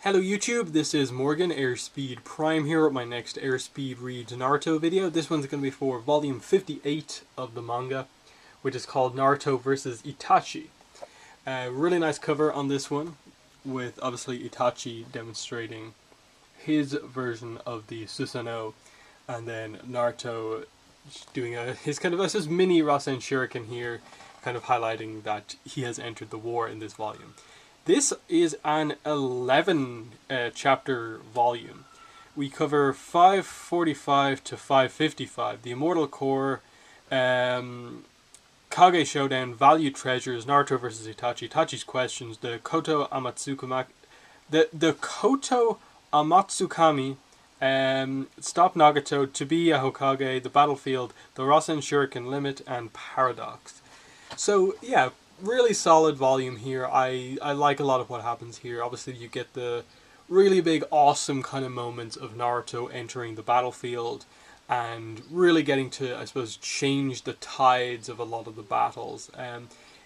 Hello YouTube, this is Morgan, Airspeed Prime here with my next Airspeed Reads Naruto video. This one's going to be for volume 58 of the manga, which is called Naruto vs. Itachi. Really nice cover on this one, with obviously Itachi demonstrating his version of the Susanoo, and then Naruto doing his kind of his mini Rasen Shuriken here, kind of highlighting that he has entered the war in this volume. This is an 11 chapter volume. We cover 545 to 555, the Immortal Core, Kage Showdown, Value Treasures, Naruto vs. Itachi, Itachi's questions, the Koto Amatsukami, Stop Nagato, To Be a Hokage, the Battlefield, the Rasen Shuriken Limit, and Paradox. So yeah, really solid volume here. I like a lot of what happens here. Obviously you get the really big awesome kind of moments of Naruto entering the battlefield and really getting to, I suppose, change the tides of a lot of the battles.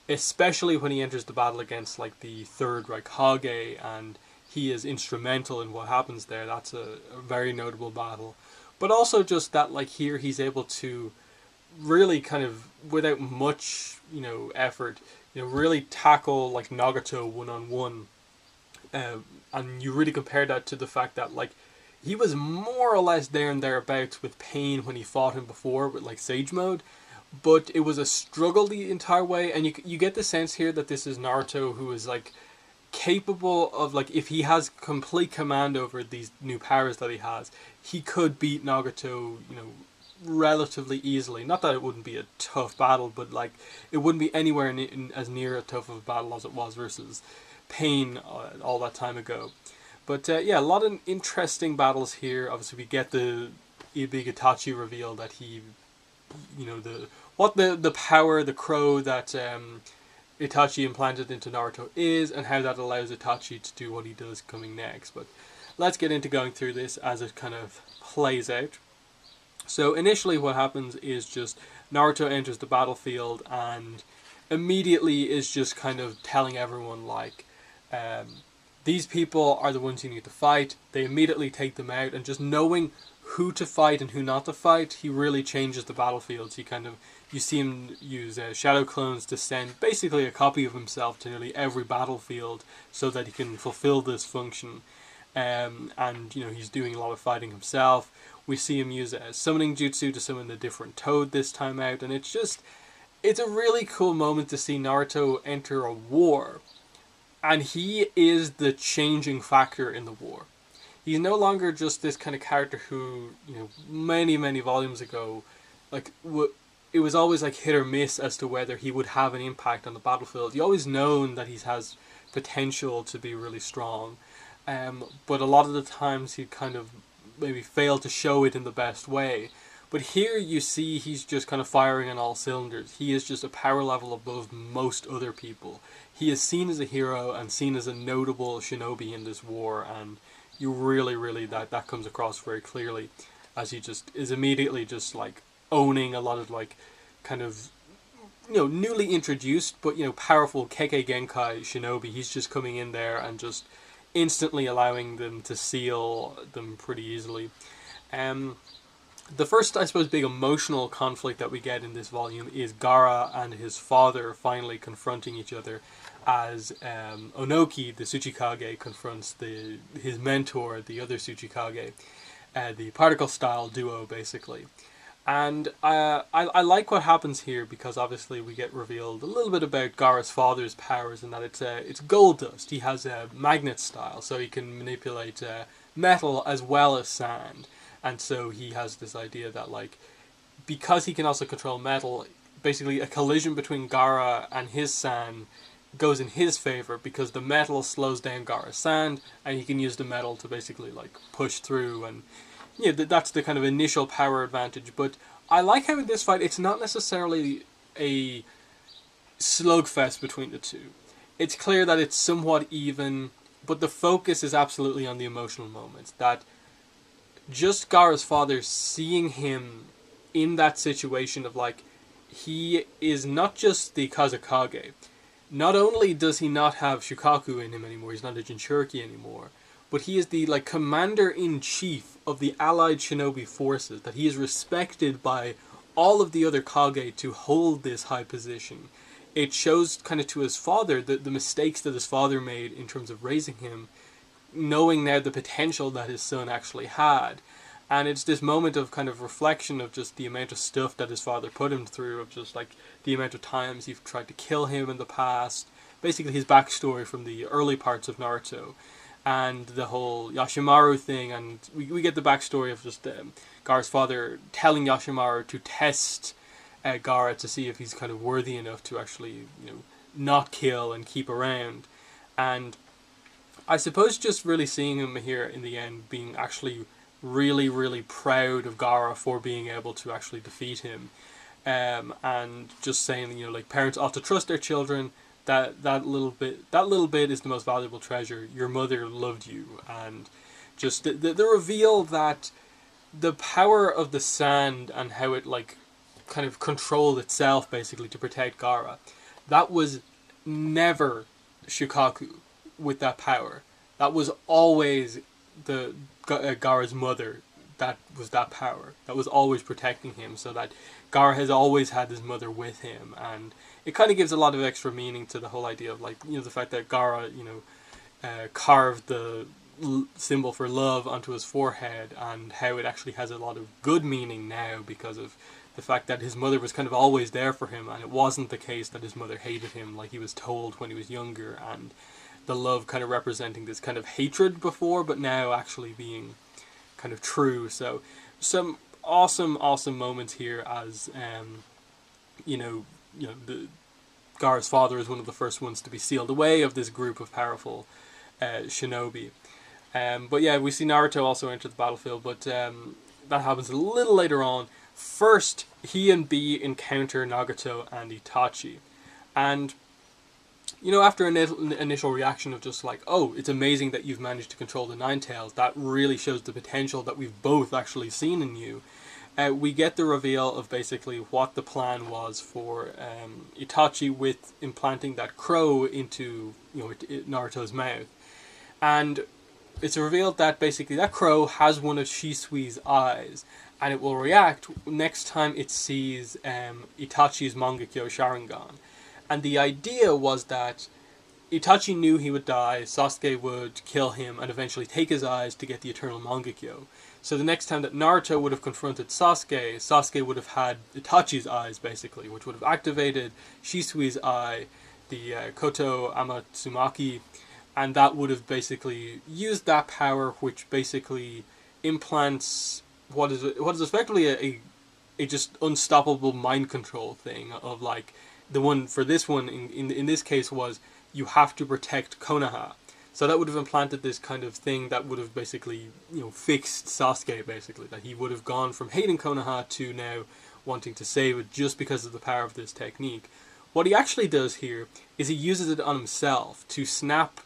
Especially when he enters the battle against like the third Raikage and he is instrumental in what happens there. That's a very notable battle. But also just that like here he's able to really kind of without much effort really tackle like Nagato one-on-one, and you really compare that to the fact that like he was more or less there and thereabouts with Pain when he fought him before with like Sage Mode, but it was a struggle the entire way, and you get the sense here that this is Naruto who is like capable of, like, if he has complete command over these new powers that he has, he could beat Nagato relatively easily. Not that it wouldn't be a tough battle, but like it wouldn't be anywhere as near a tough of a battle as it was versus Pain all that time ago. But yeah, a lot of interesting battles here. Obviously we get the big Itachi reveal that he, the power, the crow that Itachi implanted into Naruto is, and how that allows Itachi to do what he does coming next. But let's get into going through this as it kind of plays out. So initially what happens is just Naruto enters the battlefield and immediately is just kind of telling everyone like, these people are the ones you need to fight. They immediately take them out, and just knowing who to fight and who not to fight, he really changes the battlefields. You see him use shadow clones to send basically a copy of himself to nearly every battlefield so that he can fulfill this function. And he's doing a lot of fighting himself. We see him use a summoning jutsu to summon the different Toad this time out, and it's a really cool moment to see Naruto enter a war, and he is the changing factor in the war. He's no longer just this kind of character who, many volumes ago, like, it was always like hit or miss as to whether he would have an impact on the battlefield. You always known that he has potential to be really strong, but a lot of the times he kind of maybe failed to show it in the best way. But here you see he's just kind of firing on all cylinders. He is just a power level above most other people. He is seen as a hero and seen as a notable shinobi in this war, and you really that comes across very clearly as he just is immediately just like owning a lot of like kind of newly introduced but powerful Kekkei Genkai shinobi. He's just coming in there and just instantly allowing them to seal them pretty easily. The first, I suppose, big emotional conflict that we get in this volume is Gaara and his father finally confronting each other as Onoki, the Tsuchikage, confronts his mentor, the other Tsuchikage, the particle style duo basically. And I like what happens here because obviously we get revealed a little bit about Gaara's father's powers, and that it's gold dust. He has a magnet style, so he can manipulate metal as well as sand. And so he has this idea that like, because he can also control metal, basically a collision between Gaara and his sand goes in his favor because the metal slows down Gaara's sand, and he can use the metal to basically like push through, and that's the kind of initial power advantage. But I like how in this fight it's not necessarily a slugfest between the two. It's clear that it's somewhat even, but the focus is absolutely on the emotional moments. That just Gaara's father, seeing him in that situation of like, he is not just the Kazekage. Not only does he not have Shukaku in him anymore, he's not a Jinchuriki anymore, but he is the like commander-in-chief of the allied shinobi forces, that he is respected by all of the other Kage to hold this high position. It shows kind of to his father the mistakes that his father made in terms of raising him, knowing now the potential that his son actually had. And it's this moment of kind of reflection of just the amount of stuff that his father put him through, of just like the amount of times he tried to kill him in the past. Basically his backstory from the early parts of Naruto. And the whole Yashimaru thing, and we get the backstory of just Gaara's father telling Yashimaru to test Gaara to see if he's kind of worthy enough to actually, not kill and keep around. And I suppose just really seeing him here in the end being actually really, really proud of Gaara for being able to actually defeat him, and just saying, like, parents ought to trust their children. That little bit is the most valuable treasure. Your mother loved you, and just the reveal that the power of the sand and how it like kind of controlled itself basically to protect Gaara, that was never Shukaku with that power. That was always the Gaara's mother. That was that power. That was always protecting him, so that Gaara has always had his mother with him, and it kind of gives a lot of extra meaning to the whole idea of like, the fact that Gaara, carved the symbol for love onto his forehead, and how it actually has a lot of good meaning now because of the fact that his mother was kind of always there for him, and it wasn't the case that his mother hated him like he was told when he was younger, and the love kind of representing this kind of hatred before, but now actually being kind of true. So some awesome moments here as the Gaara's father is one of the first ones to be sealed away of this group of powerful shinobi. But yeah, we see Naruto also enter the battlefield, but that happens a little later on. First, he and B encounter Nagato and Itachi, and after an initial reaction of just like, oh, it's amazing that you've managed to control the Nine Tails, that really shows the potential that we've both actually seen in you. We get the reveal of basically what the plan was for Itachi with implanting that crow into Naruto's mouth. And it's revealed that basically that crow has one of Shisui's eyes, and it will react next time it sees Itachi's Mangekyo Sharingan. And the idea was that Itachi knew he would die, Sasuke would kill him, and eventually take his eyes to get the Eternal Mangekyo. So the next time that Naruto would have confronted Sasuke, Sasuke would have had Itachi's eyes, basically, which would have activated Shisui's eye, the Koto Amatsumaki, and that would have basically used that power, which basically implants what is effectively a just unstoppable mind control thing of like, the one for this one in this case was you have to protect Konoha. So that would have implanted this kind of thing that would have basically fixed Sasuke, basically, that he would have gone from hating Konoha to now wanting to save it just because of the power of this technique. What he actually does here is he uses it on himself to snap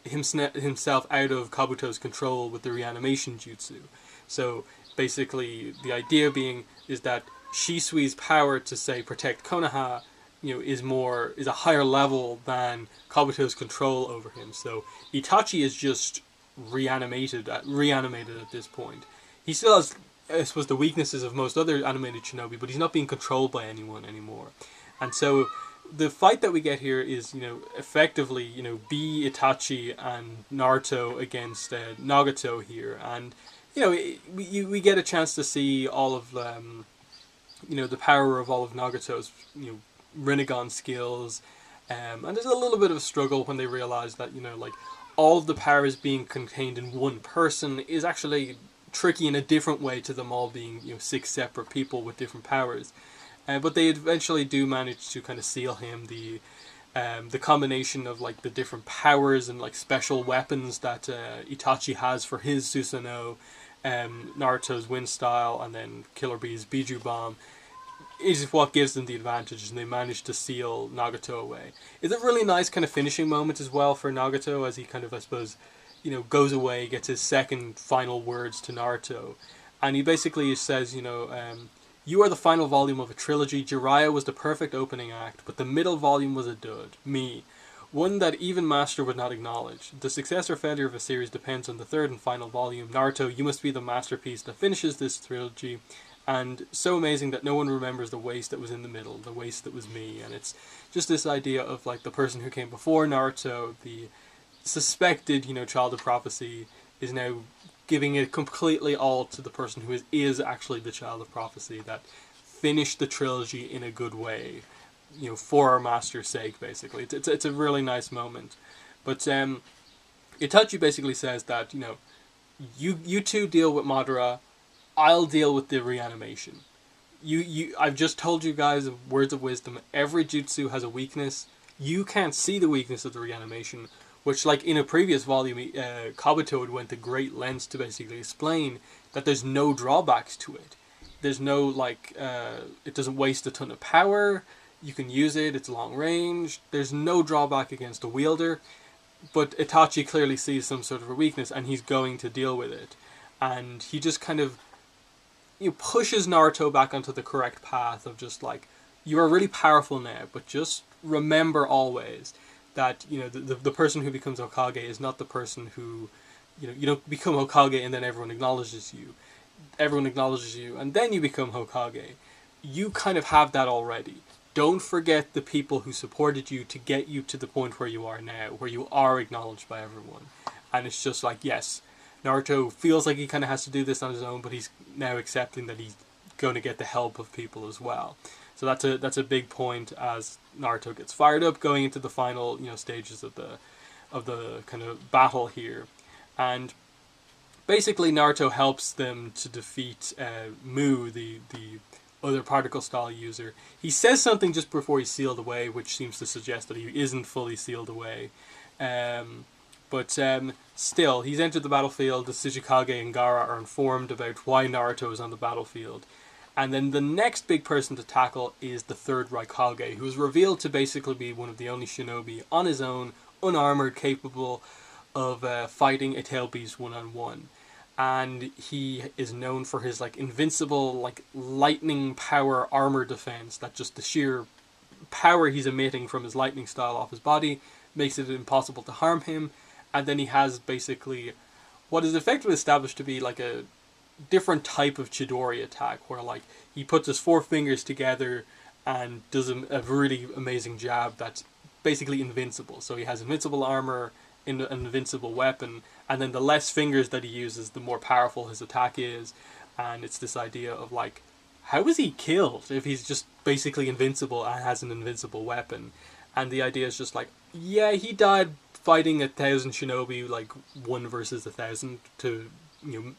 himself out of Kabuto's control with the reanimation jutsu. So basically the idea being is that Shisui's power to say protect Konoha is a higher level than Kabuto's control over him. So Itachi is just reanimated at this point. He still has, I suppose, the weaknesses of most other animated shinobi, but he's not being controlled by anyone anymore. And so the fight that we get here is, effectively, B, Itachi, and Naruto against Nagato here. And, we get a chance to see all of, the power of all of Nagato's, Rinnegan skills, and there's a little bit of a struggle when they realize that all of the powers being contained in one person is actually tricky in a different way to them all being 6 separate people with different powers, but they eventually do manage to kind of seal him. The combination of like the different powers and like special weapons that Itachi has for his Susanoo, Naruto's Wind Style, and then Killer Bee's Biju Bomb is what gives them the advantage, and they manage to seal Nagato away. It's a really nice kind of finishing moment as well for Nagato, as he kind of, I suppose, goes away, gets his second final words to Naruto, and he basically says, you are the final volume of a trilogy. Jiraiya was the perfect opening act, but the middle volume was a dud. Me. one that even Master would not acknowledge. The success or failure of a series depends on the third and final volume. Naruto, you must be the masterpiece that finishes this trilogy, and so amazing that no one remembers the waste that was in the middle, the waste that was me. And it's just this idea of like the person who came before Naruto, the suspected, child of prophecy, is now giving it completely all to the person who is actually the child of prophecy, that finished the trilogy in a good way, for our master's sake, basically. It's a really nice moment. But Itachi basically says that, you two deal with Madara, I'll deal with the reanimation. I've just told you guys words of wisdom. Every jutsu has a weakness. You can't see the weakness of the reanimation, which, like in a previous volume, Kabuto went to great lengths to basically explain that there's no drawbacks to it. There's no, it doesn't waste a ton of power. You can use it, it's long range. There's no drawback against a wielder. But Itachi clearly sees some sort of a weakness, and he's going to deal with it. And he just kind of pushes Naruto back onto the correct path of just like, you are really powerful now, but just remember always that, the person who becomes Hokage is not the person who, you don't become Hokage and then everyone acknowledges you. Everyone acknowledges you, and then you become Hokage. You kind of have that already. Don't forget the people who supported you to get you to the point where you are now, where you are acknowledged by everyone. And it's just like, yes, Naruto feels like he kind of has to do this on his own, but he's now accepting that he's going to get the help of people as well. So that's a big point as Naruto gets fired up going into the final stages of the kind of battle here, and basically Naruto helps them to defeat Mu, the other particle style user. He says something just before he's sealed away, which seems to suggest that he isn't fully sealed away. But still, he's entered the battlefield. The Tsuchikage and Gaara are informed about why Naruto is on the battlefield. And then the next big person to tackle is the third Raikage, who is revealed to basically be one of the only shinobi on his own, unarmored, capable of fighting a tail beast one-on-one. And he is known for his invincible lightning power armor defense, that just the sheer power he's emitting from his lightning style off his body makes it impossible to harm him. And then he has basically what is effectively established to be a different type of Chidori attack, where he puts his four fingers together and does a really amazing jab that's basically invincible. So he has invincible armor, an invincible weapon, and then the less fingers that he uses, the more powerful his attack is. And it's this idea of how is he killed if he's just basically invincible and has an invincible weapon? And the idea is just yeah, he died fighting 1,000 shinobi, 1 versus 1,000 to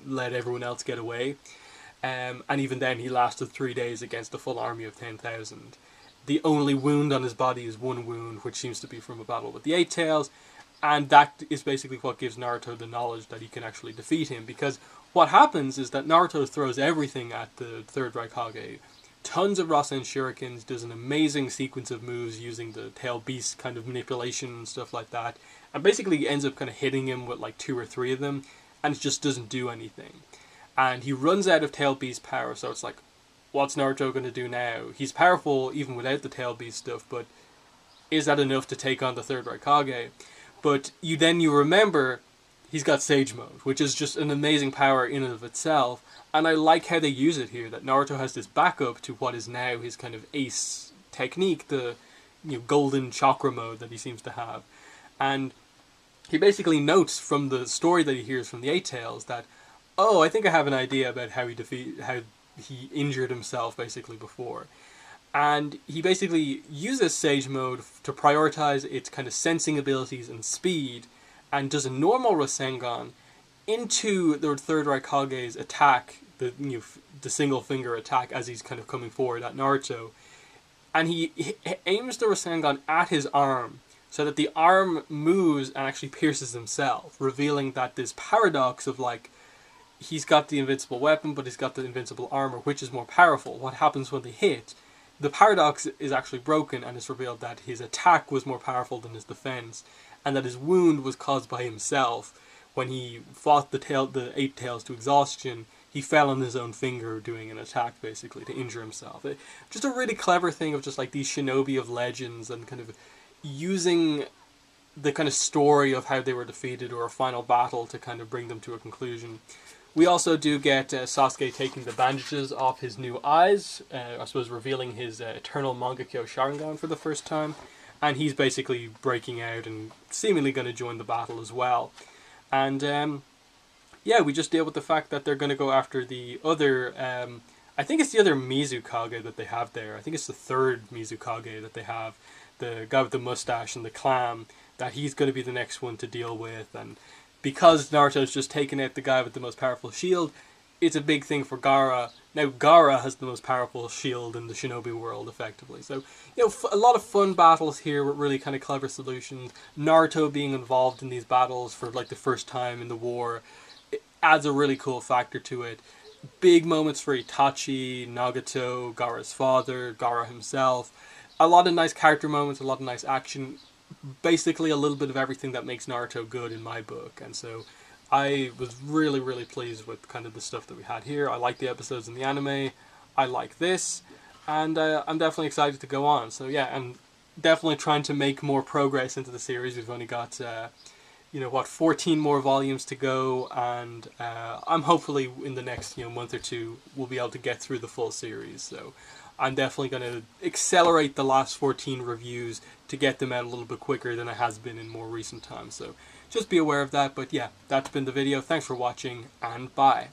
let everyone else get away. And even then he lasted 3 days against a full army of 10,000. The only wound on his body is one wound, which seems to be from a battle with the Eight Tails. And that is basically what gives Naruto the knowledge that he can actually defeat him. Because what happens is that Naruto throws everything at the third Raikage. Tons of Rasen Shurikens, does an amazing sequence of moves using the tail beast kind of manipulation and stuff like that. And basically ends up kind of hitting him with 2 or 3 of them. And it just doesn't do anything. And he runs out of tail beast power, so it's what's Naruto going to do now? He's powerful even without the tail beast stuff, but is that enough to take on the third Raikage? But you remember he's got Sage Mode, which is just an amazing power in and of itself. And I like how they use it here, that Naruto has this backup to what is now his kind of ace technique, the golden chakra mode that he seems to have. And he basically notes from the story that he hears from the Eight Tails that, oh, I think I have an idea about how he injured himself basically before. And he basically uses Sage Mode to prioritize its kind of sensing abilities and speed, and does a normal Rasengan into the third Raikage's attack, the single finger attack as he's kind of coming forward at Naruto. And he aims the Rasengan at his arm, so that the arm moves and actually pierces himself, revealing that this paradox of he's got the invincible weapon, but he's got the invincible armor, which is more powerful. What happens when they hit? The paradox is actually broken, and it's revealed that his attack was more powerful than his defense, and that his wound was caused by himself. When he fought the Eight Tails to exhaustion, he fell on his own finger doing an attack, basically, to injure himself. Just a really clever thing of just these shinobi of legends, and kind of using the kind of story of how they were defeated, or a final battle to kind of bring them to a conclusion. We also do get Sasuke taking the bandages off his new eyes, I suppose revealing his Eternal Mangekyo Sharingan for the first time, and he's basically breaking out and seemingly going to join the battle as well. And yeah, we just deal with the fact that they're going to go after the other, I think it's the other Mizukage that they have there. I think it's the third Mizukage that they have, the guy with the mustache and the clam, that he's going to be the next one to deal with. And because Naruto's just taken out the guy with the most powerful shield, it's a big thing for Gaara. Now, Gaara has the most powerful shield in the shinobi world, effectively. So, you know, a lot of fun battles here with really kind of clever solutions. Naruto being involved in these battles for, like, the first time in the war, it adds a really cool factor to it. Big moments for Itachi, Nagato, Gaara's father, Gaara himself. A lot of nice character moments, a lot of nice action. Basically a little bit of everything that makes Naruto good in my book. And so I was really, really pleased with kind of the stuff that we had here. I like the episodes in the anime. I like this. And I'm definitely excited to go on. So yeah, I'm definitely trying to make more progress into the series. We've only got, 14 more volumes to go. And I'm hopefully in the next month or two, we'll be able to get through the full series. So I'm definitely going to accelerate the last 14 reviews to get them out a little bit quicker than it has been in more recent times. So just be aware of that. But yeah, that's been the video. Thanks for watching, and bye.